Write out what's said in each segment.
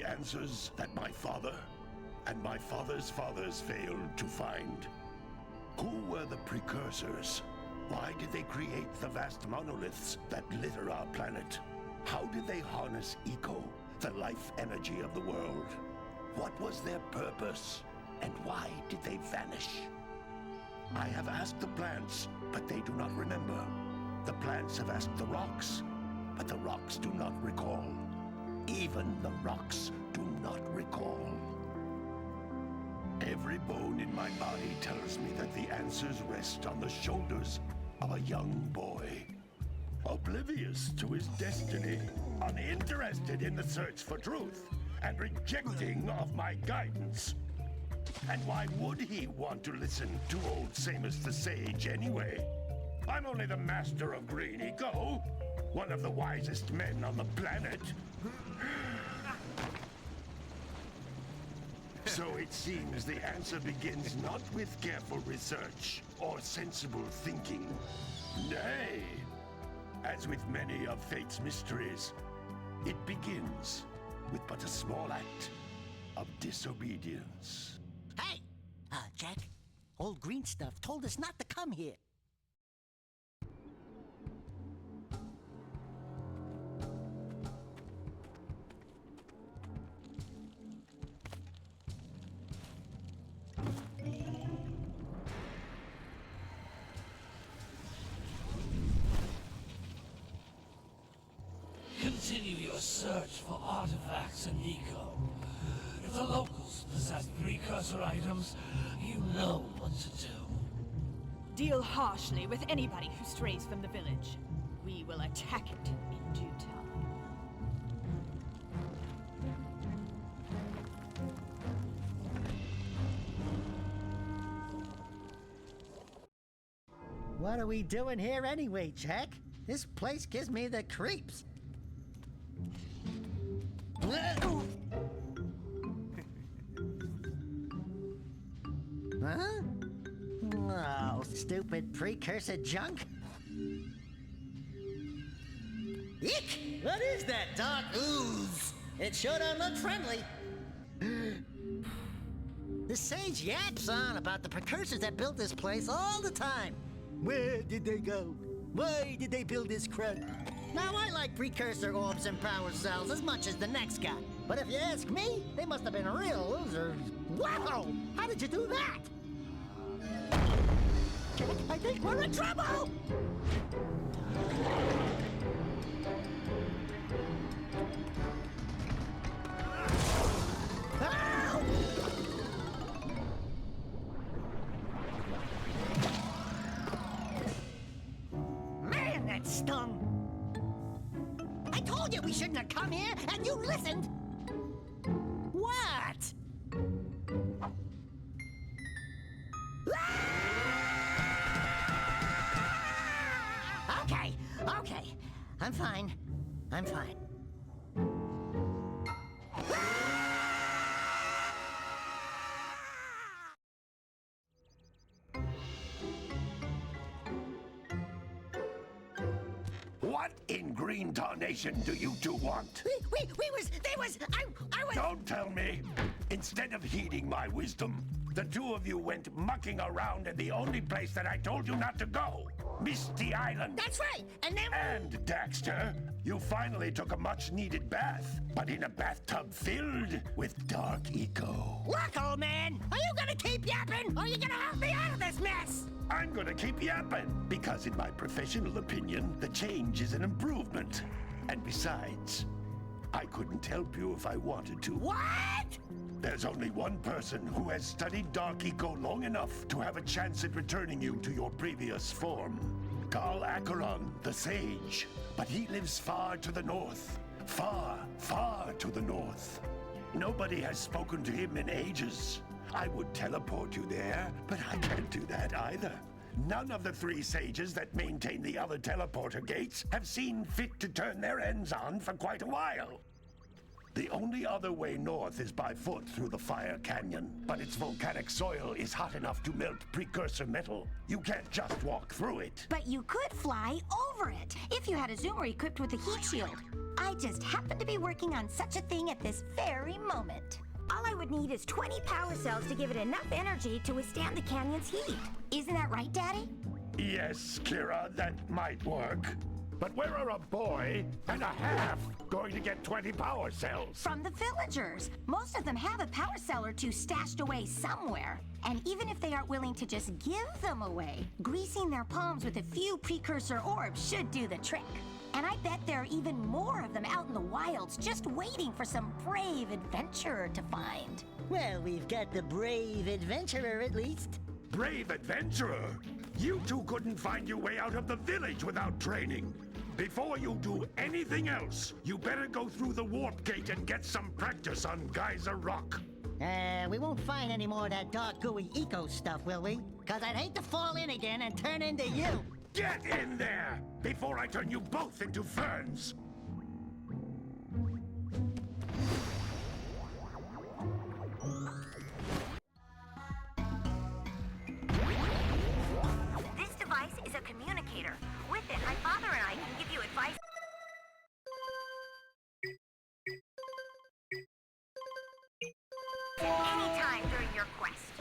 answers that my father and my father's fathers failed to find. Who were the precursors? Why did they create the vast monoliths that litter our planet? How did they harness eco, the life energy of the world? What was their purpose? And why did they vanish? I have asked the plants, but they do not remember. The plants have asked the rocks, but the rocks do not recall. Even the rocks do not recall. Every bone in my body tells me that the answers rest on the shoulders of a young boy. Oblivious to his destiny, uninterested in the search for truth, and rejecting of my guidance. And why would he want to listen to old Samus the Sage anyway? I'm only the master of green eco, one of the wisest men on the planet. So it seems the answer begins not with careful research or sensible thinking. Nay, as with many of fate's mysteries, it begins with but a small act of disobedience. Hey! Jack, old green stuff told us not to come here. Continue your search for artifacts and eco. If the locals possess precursor items, you know what to do. Deal harshly with anybody who strays from the village. We will attack it in due time. What are we doing here anyway, Jack? This place gives me the creeps. Huh? Oh, stupid precursor junk. Eek! What is that dark ooze? It sure don't look friendly. The sage yaps on about the precursors that built this place all the time. Where did they go? Why did they build this crud? Now, I like precursor orbs and power cells as much as the next guy. But if you ask me, they must have been real losers. Wow! How did you do that? Jack, I think we're in trouble! Ow! Man, that stung! I told you we shouldn't have come here, and you listened! What? Okay. I'm fine. What in green tarnation do you two want? They was, I was... Don't tell me! Instead of heeding my wisdom, the two of you went mucking around in the only place that I told you not to go. Misty Island. That's right, and then... And, Daxter, you finally took a much-needed bath, but in a bathtub filled with dark eco. Look, old man, are you gonna keep yapping, or are you gonna help me out of this mess? I'm gonna keep yapping, because in my professional opinion, the change is an improvement. And besides, I couldn't help you if I wanted to. What? There's only one person who has studied Dark Eco long enough to have a chance at returning you to your previous form. Carl Acheron, the Sage. But he lives far to the north. Far, far to the north. Nobody has spoken to him in ages. I would teleport you there, but I can't do that either. None of the three sages that maintain the other teleporter gates have seen fit to turn their ends on for quite a while. The only other way north is by foot through the Fire Canyon, but its volcanic soil is hot enough to melt precursor metal. You can't just walk through it. But you could fly over it, if you had a zoomer equipped with a heat shield. I just happen to be working on such a thing at this very moment. All I would need is 20 power cells to give it enough energy to withstand the canyon's heat. Isn't that right, Daddy? Yes, Kira, that might work. But where are a boy and a half going to get 20 power cells? From the villagers. Most of them have a power cell or two stashed away somewhere. And even if they aren't willing to just give them away, greasing their palms with a few precursor orbs should do the trick. And I bet there are even more of them out in the wilds just waiting for some brave adventurer to find. Well, we've got the brave adventurer at least. Brave adventurer! You two couldn't find your way out of the village without training. Before you do anything else, you better go through the warp gate and get some practice on Geyser Rock. We won't find any more of that dark gooey eco stuff, will we? 'Cause I'd hate to fall in again and turn into you. Get in there before I turn you both into ferns. This device is a communicator. With it, my father and I can give you advice. Anytime during your quest.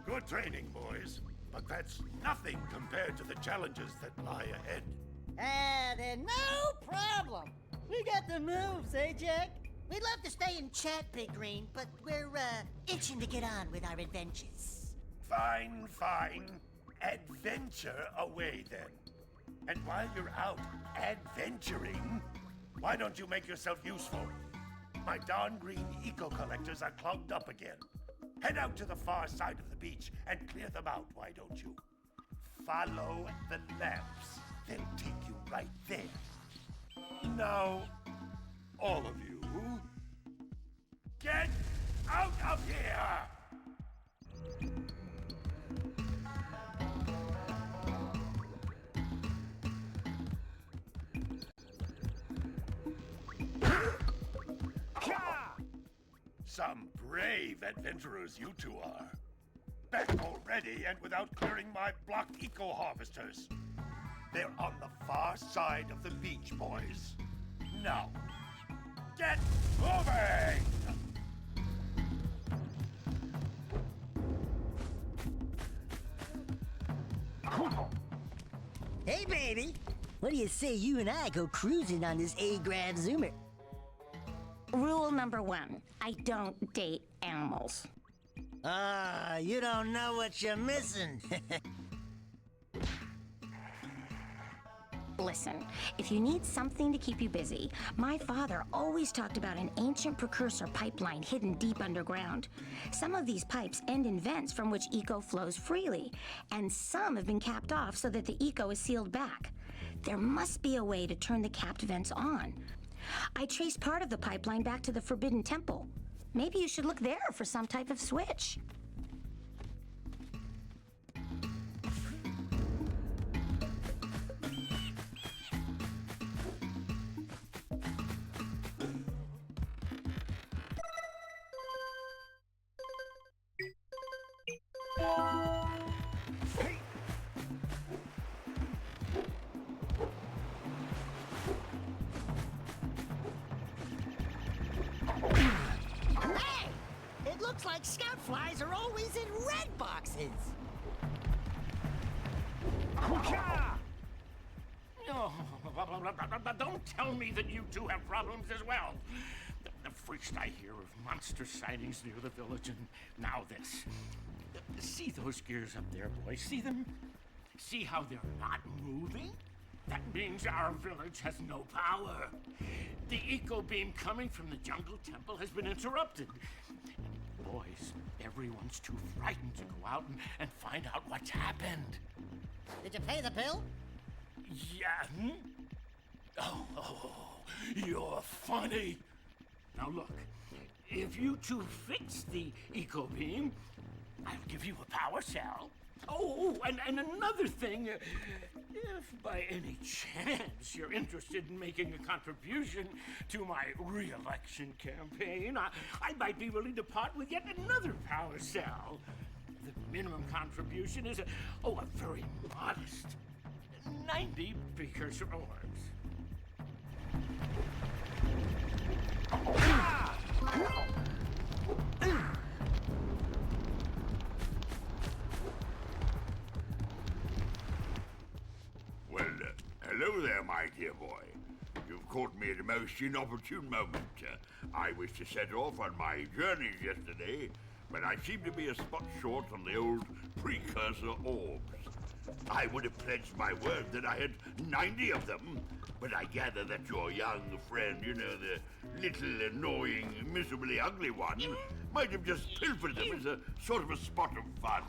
Good training, boys. But that's nothing compared to the challenges that lie ahead. Then no problem. We got the moves, eh, Jack? We'd love to stay and chat, Big Green, but we're, itching to get on with our adventures. Fine, fine. adventure away then. And while you're out adventuring, why don't you make yourself useful? My darn green eco-collectors are clogged up again. Head out to the far side of the beach and clear them out, why don't you? Follow the lamps. They'll take you right there. Now, all of you, get out of here! Some brave adventurers you two are. Back already and without clearing my blocked eco-harvesters. They're on the far side of the beach, boys. Now, get moving! Hey, baby. What do you say you and I go cruising on this A-Grav Zoomer? Rule number 1, I don't date animals. Ah, you don't know what you're missing. Listen, if you need something to keep you busy, my father always talked about an ancient precursor pipeline hidden deep underground. Some of these pipes end in vents from which eco flows freely, and some have been capped off so that the eco is sealed back. There must be a way to turn the capped vents on. I traced part of the pipeline back to the Forbidden Temple. Maybe you should look there for some type of switch. Hey! It looks like scout flies are always in red boxes. Oh, don't tell me that you two have problems as well. The first I hear of monster sightings near the village, and now this. See those gears up there, boys? See them? See how they're not moving? That means our village has no power. The eco beam coming from the jungle temple has been interrupted. Boys, everyone's too frightened to go out and find out what's happened. Did you pay the bill? Yeah. Oh, you're funny. Now look, if you two fix the eco beam, I'll give you a power cell. Oh, and another thing, if by any chance you're interested in making a contribution to my re-election campaign, I might be willing to part with yet another power cell. The minimum contribution is a very modest 90 precursor orbs. Well, hello there, my dear boy. You've caught me at a most inopportune moment. I was to set off on my journeys yesterday, but I seem to be a spot short on the old precursor orbs. I would have pledged my word that I had 90 of them, but I gather that your young friend, you know, the little annoying, miserably ugly one, might have just pilfered them as a sort of a spot of fun.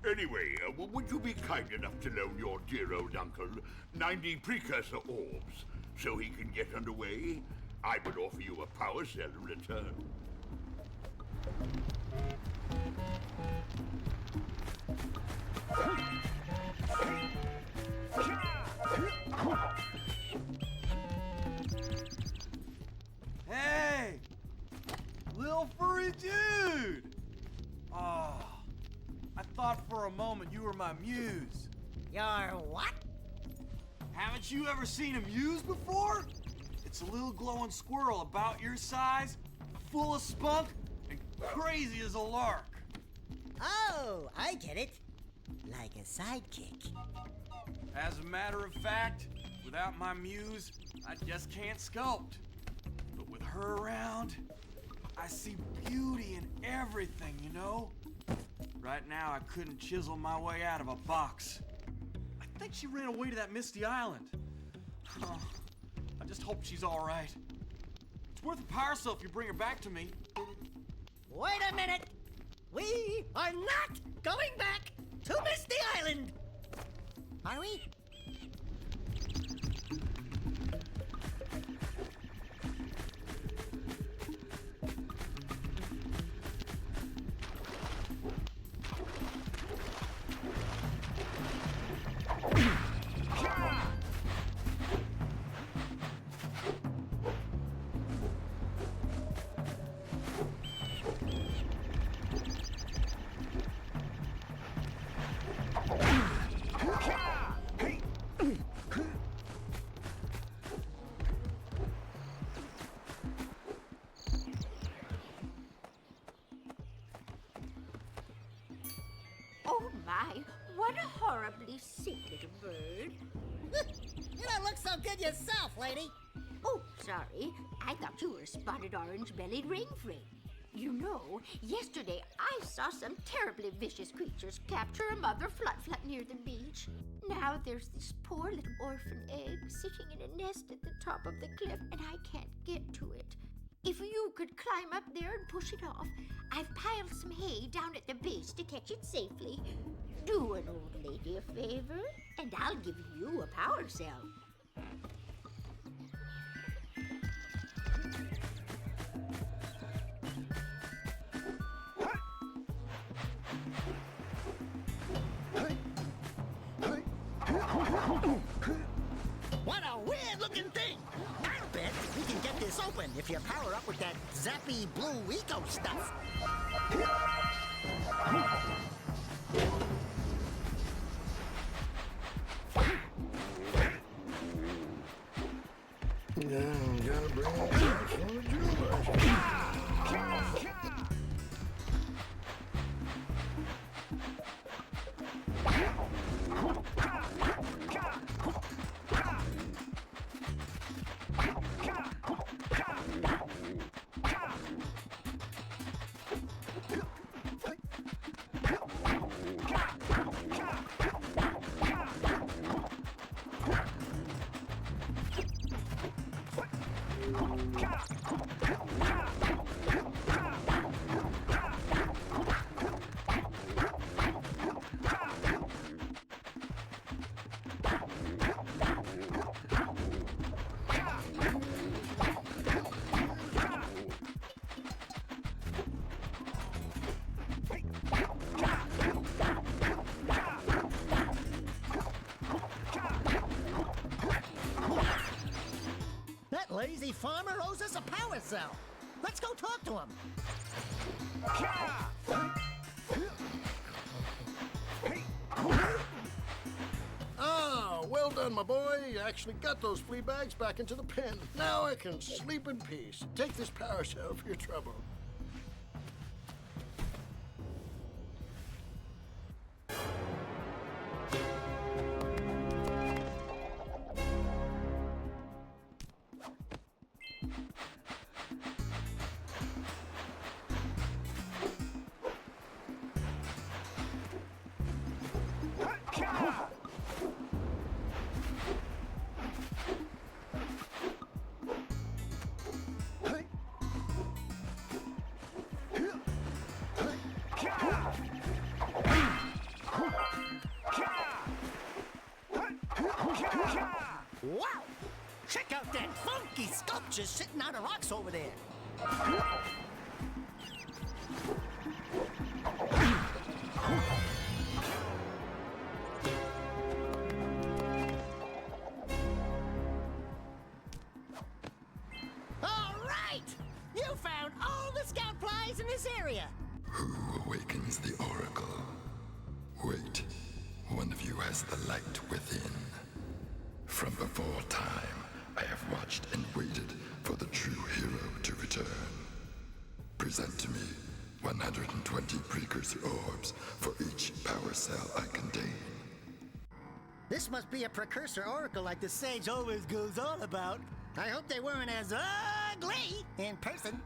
Anyway, would you be kind enough to loan your dear old uncle 90 precursor orbs so he can get underway? I would offer you a power cell in return. Hey! Little furry dude! Oh, I thought for a moment you were my muse. Your what? Haven't you ever seen a muse before? It's a little glowing squirrel about your size, full of spunk, and crazy as a lark. Oh, I get it. Like a sidekick. As a matter of fact, without my muse, I just can't sculpt. But with her around, I see beauty in everything, you know? Right now, I couldn't chisel my way out of a box. I think she ran away to that misty island. Oh, I just hope she's all right. It's worth a power cell if you bring her back to me. Wait a minute! We are not going back to Misty Island! Are we? Oh my, what a horribly sick little bird. You don't look so good yourself, lady. Oh, sorry. I thought you were a spotted orange-bellied rainframe. You know, yesterday I saw some terribly vicious creatures capture a mother flut-flut near the beach. Now there's this poor little orphan egg sitting in a nest at the top of the cliff, and I can't get to it. If you could climb up there and push it off, I've piled some hay down at the base to catch it safely. Do an old lady a favor, and I'll give you a power cell. What a weird-looking thing! I'll bet we can get this open if you power up with that zappy blue eco stuff. Gotta bring it back from the jewelers. That lazy farmer owes us a power cell. Let's go talk to him. Ah, well done, my boy. You actually got those flea bags back into the pen. Now I can sleep in peace. Take this power cell for your trouble. Wow! Check out that funky sculpture sitting out of rocks over there. All right! You found all the scout flies in this area. Who awakens the oracle? Wait, one of you has the light within. From before time, I have watched and waited for the true hero to return. Present to me 120 precursor orbs for each power cell I contain. This must be a precursor oracle like the sage always goes on about. I hope they weren't as ugly in person.